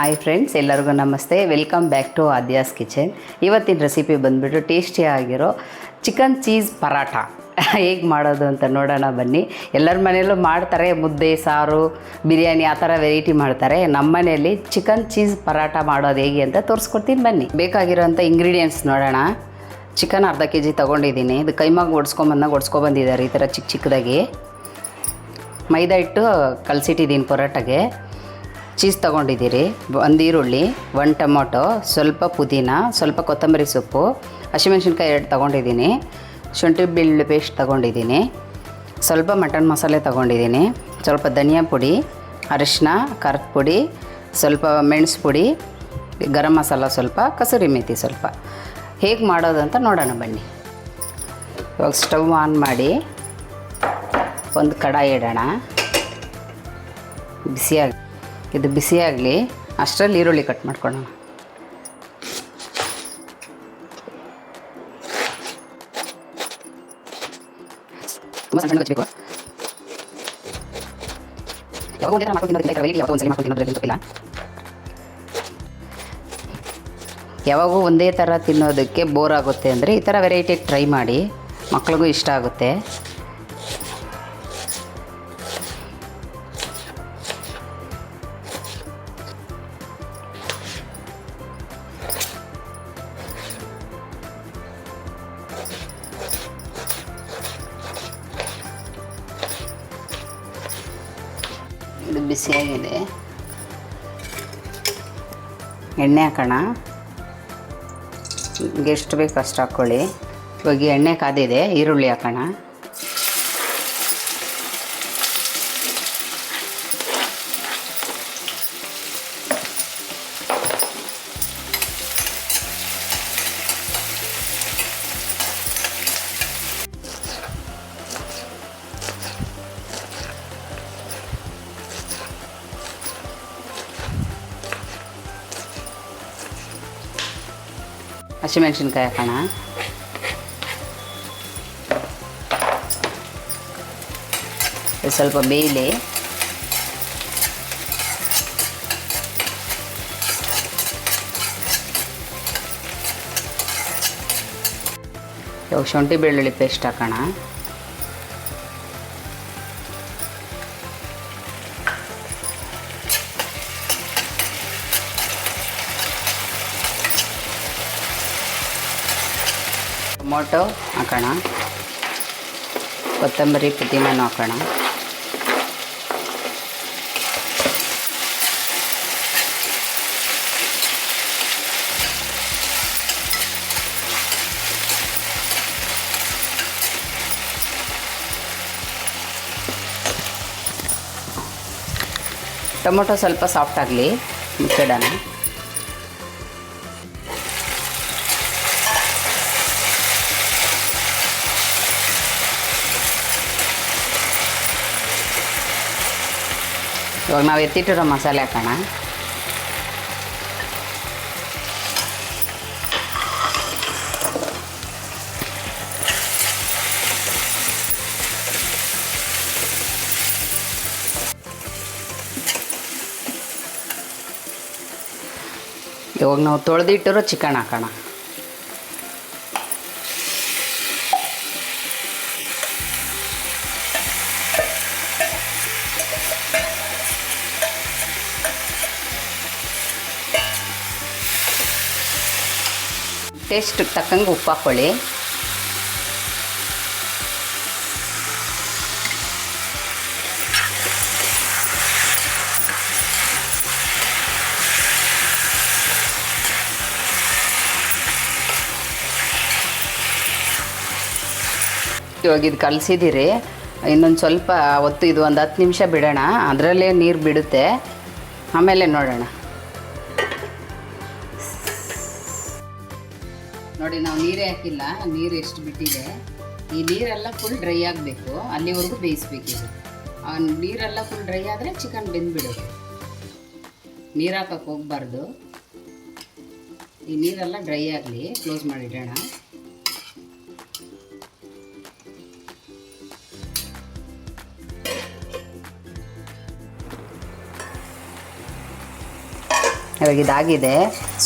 Hi friends, ಎಲ್ಲರಿಗೂ ನಮಸ್ತೆ. Welcome back to Aadya's kitchen. ಇವತ್ತಿನ ರೆಸಿಪಿ ಬಂದುಬಿಟ್ಟು ಟೇಸ್ಟಿಯಾಗಿರೋ ಚಿಕನ್ ಚೀಸ್ ಪರಾಟ ಹೇಗೆ ಮಾಡೋದು ಅಂತ ನೋಡೋಣ ಬನ್ನಿ. ಎಲ್ಲರ ಮನೆಯಲ್ಲೂ ಮಾಡ್ತಾರೆ, ಮುದ್ದೆ, ಸಾರು, ಬಿರಿಯಾನಿ ಆ ಥರ ವೆರೈಟಿ ಮಾಡ್ತಾರೆ. ನಮ್ಮ ಮನೆಯಲ್ಲಿ ಚಿಕನ್ ಚೀಸ್ ಪರಾಟ ಮಾಡೋದು ಹೇಗೆ ಅಂತ ತೋರಿಸ್ಕೊಡ್ತೀನಿ ಬನ್ನಿ. ಬೇಕಾಗಿರೋಂಥ ಇಂಗ್ರೀಡಿಯೆಂಟ್ಸ್ ನೋಡೋಣ. ಚಿಕನ್ ಅರ್ಧ kg ತೊಗೊಂಡಿದ್ದೀನಿ. ಇದು ಕೈಮಾಗಿ ಓಡಿಸ್ಕೊಂಬಂದಿದ್ದಾರೆ ಈ ಥರ ಚಿಕ್ಕ ಚಿಕ್ಕದಾಗಿ. ಮೈದಾ ಹಿಟ್ಟು ಕಲಸಿಟ್ಟಿದ್ದೀನಿ ಪರೋಟಗೆ. ಚೀಸ್ ತೊಗೊಂಡಿದ್ದೀರಿ, ಒಂದು ಈರುಳ್ಳಿ, ಒಂದು ಟೊಮೊಟೊ, ಸ್ವಲ್ಪ ಪುದೀನ, ಸ್ವಲ್ಪ ಕೊತ್ತಂಬರಿ ಸೊಪ್ಪು, ಹಸಿಮೆಣ್ಸಿನ್ಕಾಯಿ 2 ತೊಗೊಂಡಿದ್ದೀನಿ, ಶುಂಠಿ ಬೆಳ್ಳುಳ್ಳಿ ಪೇಸ್ಟ್ ತೊಗೊಂಡಿದ್ದೀನಿ, ಸ್ವಲ್ಪ ಮಟನ್ ಮಸಾಲೆ ತೊಗೊಂಡಿದ್ದೀನಿ, ಸ್ವಲ್ಪ ಧನಿಯಾ ಪುಡಿ, ಅರಿಶಿನ, ಖಾರದ ಪುಡಿ, ಸ್ವಲ್ಪ ಮೆಣಸು ಪುಡಿ, ಗರಂ ಮಸಾಲ ಸ್ವಲ್ಪ, ಕಸೂರಿ ಮೇಥಿ ಸ್ವಲ್ಪ. ಹೇಗೆ ಮಾಡೋದು ಅಂತ ನೋಡೋಣ ಬನ್ನಿ. ಇವಾಗ ಸ್ಟವ್ ಆನ್ ಮಾಡಿ ಒಂದು ಕಡಾಯಿ ಇಡೋಣ. ಇದು ಬಿಸಿಯಾಗಲಿ. ಅಷ್ಟರಲ್ಲಿ ಈರುಳ್ಳಿ ಕಟ್ ಮಾಡ್ಕೊಳ್ಳೋಣ. ತುಂಬ ಸಣ್ಣ ಹಚ್ಚಬೇಕು. ಯಾವಾಗೂ ಒಂದೇ ಥರ ತಿನ್ನೋದಕ್ಕೆ ಬೋರ್ ಆಗುತ್ತೆ ಅಂದರೆ ಈ ಥರ ವೆರೈಟಿಯಾಗಿ ಟ್ರೈ ಮಾಡಿ, ಮಕ್ಳಿಗೂ ಇಷ್ಟ ಆಗುತ್ತೆ. ಇದು ಬಿಸಿಯಾಗಿದೆ. ಎಣ್ಣೆ ಹಾಕೋಣ. ನಿಮಗೆ ಎಷ್ಟು ಬೇಕು ಅಷ್ಟು ಹಾಕ್ಕೊಳ್ಳಿ. ಇವಾಗ ಎಣ್ಣೆ ಕಾದಿದೆ, ಈರುಳ್ಳಿ ಹಾಕೋಣ. ಹಸಿಮೆಣ್ಸಿನ್ಕಾಯಿ ಹಾಕೋಣ. ಸ್ವಲ್ಪ ಬೇಯಲಿ. ಇವಾಗ ಶುಂಠಿ ಬೆಳ್ಳುಳ್ಳಿ ಪೇಸ್ಟ್ ಹಾಕೋಣ. ಟೊಮೊಟೊ ಹಾಕೋಣ. ಕೊತ್ತಂಬರಿ ಪುದೀನನೂ ಹಾಕೋಣ. ಟೊಮೊಟೊ ಸ್ವಲ್ಪ ಸಾಫ್ಟ್ ಆಗಲಿ, ಮುಚ್ಚಿಡೋಣ. ಇವಾಗ ನಾವು ಎತ್ತಿಟ್ಟಿರೋ ಮಸಾಲೆ ಹಾಕೋಣ. ಇವಾಗ ನಾವು ತೊಳೆದಿಟ್ಟಿರೋ ಚಿಕನ್ ಹಾಕೋಣ. ಟೇಸ್ಟ್ ತಕ್ಕಂಗೆ ಉಪ್ಪು ಹಾಕ್ಕೊಳ್ಳಿ. ಇವಾಗ ಇದು ಕಲಸಿದ್ದೀರಿ, ಇನ್ನೊಂದು ಸ್ವಲ್ಪ ಹೊತ್ತು ಇದು ಒಂದು 10 ನಿಮಿಷ ಬಿಡೋಣ. ಅದರಲ್ಲೇ ನೀರು ಬಿಡುತ್ತೆ, ಆಮೇಲೆ ನೋಡೋಣ. ನೋಡಿ, ನಾವು ನೀರೇ ಹಾಕಿಲ್ಲ, ನೀರು ಎಷ್ಟು ಬಿಟ್ಟಿದೆ. ಈ ನೀರೆಲ್ಲ ಫುಲ್ ಡ್ರೈ ಆಗಬೇಕು, ಅಲ್ಲಿವರೆಗೂ ಬೇಯಿಸ್ಬೇಕಿದೆ. ಆ ನೀರೆಲ್ಲ ಫುಲ್ ಡ್ರೈ ಆದರೆ ಚಿಕನ್ ಬೆಂದ್ಬಿಡೋದು. ನೀರು ಹಾಕಕ್ಕೆ ಹೋಗಬಾರ್ದು. ಈ ನೀರೆಲ್ಲ ಡ್ರೈ ಆಗಲಿ. ಕ್ಲೋಸ್ ಮಾಡಿಡೋಣ. ಇವಾಗ ಇದಾಗಿದೆ.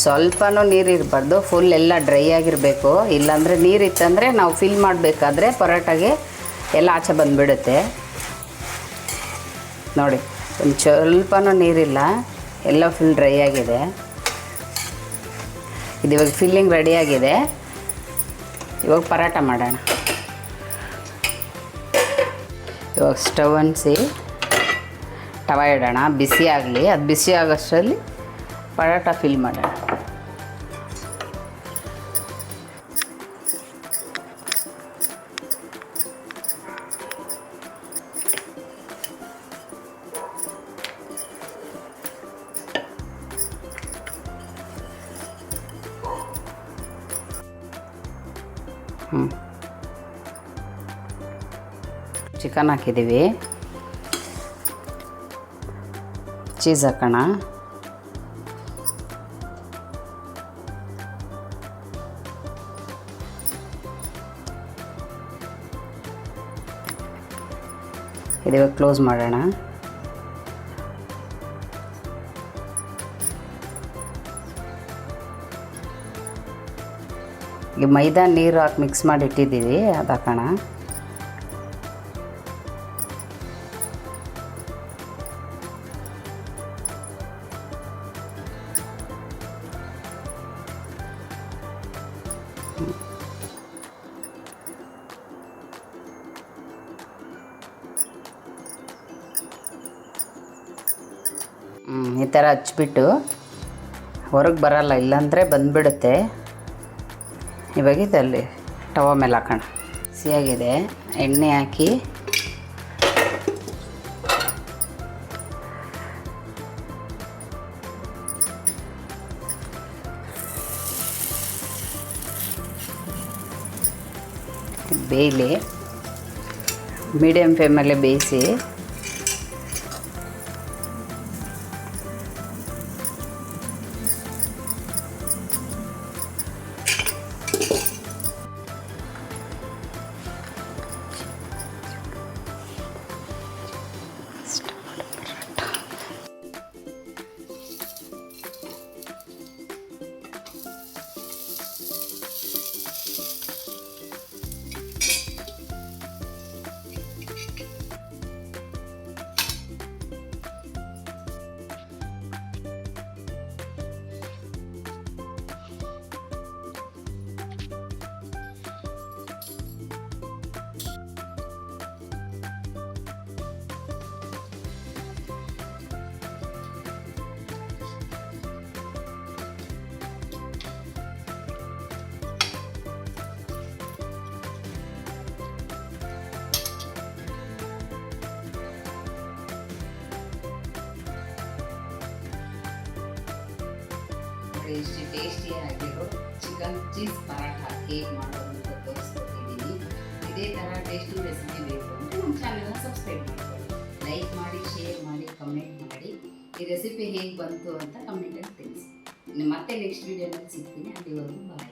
ಸ್ವಲ್ಪನೂ ನೀರು ಇರಬಾರ್ದು, ಫುಲ್ ಎಲ್ಲ ಡ್ರೈ ಆಗಿರಬೇಕು. ಇಲ್ಲಾಂದರೆ ನೀರಿತ್ತಂದರೆ ನಾವು ಫಿಲ್ ಮಾಡಬೇಕಾದ್ರೆ ಪರೋಟಾಗೆ ಎಲ್ಲ ಆಚೆ ಬಂದುಬಿಡುತ್ತೆ. ನೋಡಿ, ಒಂದು ಸ್ವಲ್ಪನೂ ನೀರಿಲ್ಲ, ಎಲ್ಲ ಫುಲ್ ಡ್ರೈ ಆಗಿದೆ. ಇದು ಇವಾಗ ಫಿಲ್ಲಿಂಗ್ ರೆಡಿಯಾಗಿದೆ. ಇವಾಗ ಪರೋಟ ಮಾಡೋಣ. ಇವಾಗ ಸ್ಟವ್ ಅಂಟಿಸಿ ತವ ಇಡೋಣ, ಬಿಸಿ ಆಗಲಿ. ಅದು ಬಿಸಿ ಆಗೋಷ್ಟರಲ್ಲಿ ಪರೋಟ ಫಿಲ್ ಮಾಡೋಣ. ಚಿಕನ್ ಹಾಕಿದ್ದೀವಿ, ಚೀಸ್ ಹಾಕೋಣ. ಇದಿವಾಗ ಕ್ಲೋಸ್ ಮಾಡೋಣ. ಈಗ ಮೈದಾ ನೀರು ಹಾಕಿ ಮಿಕ್ಸ್ ಮಾಡಿ ಇಟ್ಟಿದ್ದೀವಿ, ಅದು ಹಾಕೋಣ. ಈ ಥರ ಹಚ್ಬಿಟ್ಟು ಹೊರಗೆ ಬರಲ್ಲ, ಇಲ್ಲಾಂದರೆ ಬಂದುಬಿಡುತ್ತೆ. ಇವಾಗ ಇದಲ್ಲಿ ತವ ಮೇಲೆ ಹಾಕೋಣ. ಸಿಹಿಯಾಗಿದೆ, ಎಣ್ಣೆ ಹಾಕಿ ಬೇಯಲಿ. ಮೀಡಿಯಮ್ ಫ್ಲೇಮಲ್ಲೇ ಬೇಯಿಸಿ ಎಷ್ಟು ಟೇಸ್ಟಿಯಾಗಿರೋ ಚಿಕನ್ ಚೀಸ್ ಪರಾಠ ಹೇಗೆ ಮಾಡೋದು ಅಂತ ತೋರಿಸ್ಕೊಟ್ಟಿದ್ದೀನಿ. ಇದೇ ಥರ ಟೇಸ್ಟಿ ರೆಸಿಪಿ ಬೇಕು ಅಂದರೆ ನಮ್ಮ ಚಾನಲ್ನ ಸಬ್ಸ್ಕ್ರೈಬ್ ಮಾಡ್ಕೊಳ್ಳಿ, ಲೈಕ್ ಮಾಡಿ, ಶೇರ್ ಮಾಡಿ, ಕಮೆಂಟ್ ಮಾಡಿ. ಈ ರೆಸಿಪಿ ಹೇಗೆ ಬಂತು ಅಂತ ಕಮೆಂಟಲ್ಲಿ ತಿಳಿಸಿ. ಮತ್ತೆ ನೆಕ್ಸ್ಟ್ ವೀಡಿಯೋನಲ್ಲಿ ಸಿಗ್ತೀನಿ. ಅಲ್ಲಿವರೆಗೂ ಬಾಯ್.